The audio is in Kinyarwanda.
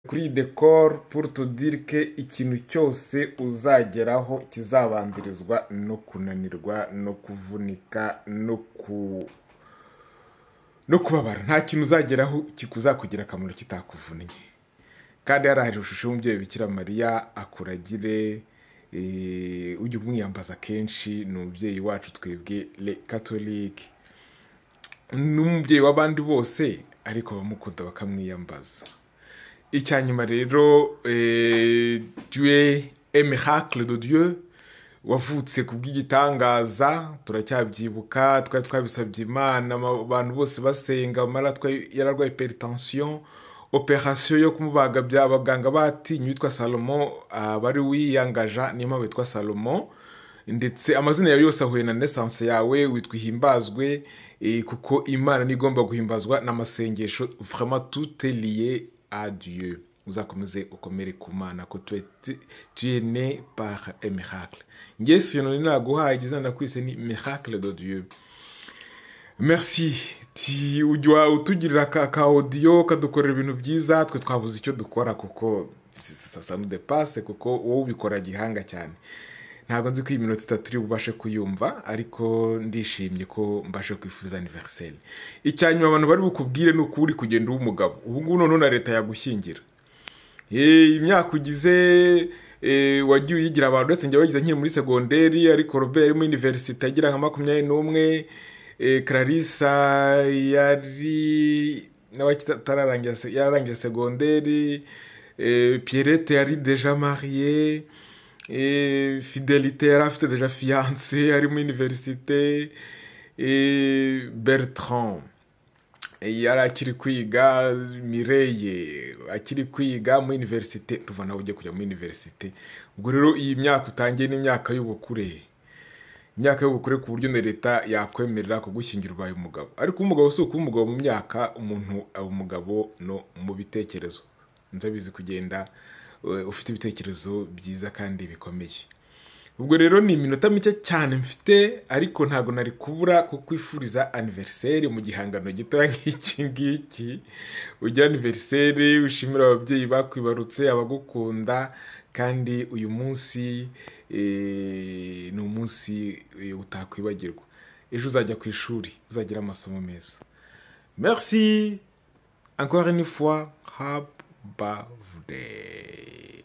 kuri decor pour te dire que ikintu cyose uzageraho kizabanzirizwa no kunanirwa no kuvunika no kubabara. Nta kintu uzageraho kikuzakugira akamaro kitakuvunnye. Kandi hari ishusho y'umubyeyi Bikira Mariya akuragire ujye umwiyambaza kenshi. Ni umubyeyi wacu twebwe le catholique, n'umubyeyi w'abandi bose, ariko bamukunda bakamwiyambaza. Icyanyuma rero tu es un miracle de Dieu, wavutse kubw'igitangaza. Turacyabyibuka, twari twabisabye Imana, abantu bose basenga. Mara yararwaye hypertension, operation yo kumubaga by'abaganga batinye witwa Salomon, bari wiyangaja, niyo mpamvu witwa Salomon. Ndetse amazina yawe yose ahuye na naissance yawe, witwa Ihimbazwe, kuko Imana nigomba guhimbazwa n'amasengesho. Vraiment tout est lié à Dieu. Uzakomeze ukomere ku Mana ko tu es né par un miracle. Ngiye sino naguhaye gizana kwise ni miracle de Dieu. Merci. Ti ujya utugirira ka audio kadukorera ibintu byiza, twe twabuze icyo dukora kuko ça nous dépasse, kuko wowe ubikora gihanga cyane. Ntabwo nzi ko iyi minota 3 turi bubashe kuyumva, ariko ndishimye ko mbashe kwifuza anniversaire. Icyanyuma abantu bari bukubwire n'ukuri kugenda umugabo. Ubu ngubu none na leta yagushyingira. Imyaka ugize wagiye uyigira abantu, ndetse njye wagize nkiri muri secondaire, ariko Robert mu university agira nka 21, Clarissa yari yarangiye secondaire, Pierrette yari déjà mariée, Fidélité yari afite déjà fiancé ari mu université, Bertrand yari akiri kwiga, Mireille akiri kwiga mu université. Tuva nawe ujye kujya mu université. Ubwo rero iyi myaka utangiye n'imyaka y'ubukure, imyaka y'ubukure ku buryo na leta yakwemerera kugushyingira ubaye umugabo. Ariko umugabo si uko umugabo mu myaka, umuntu aba umugabo no mu bitekerezo. Nzabizi kugenda ufite ibitekerezo byiza kandi bikomeye. Ubwo rero ni iminota mike cyane mfite, ariko ntago nari kubura kukwifuriza anniversaire mu gihangano gito nk'iki ngiki. Ujya anniversaire ushimira ababyeyi bakwibarutse, abagukunda, kandi uyu munsi ni umunsi utakwibagirwa. Ejo uzajya ku ishuri, uzagira amasomo meza. Merci encore une fois. Happy birthday.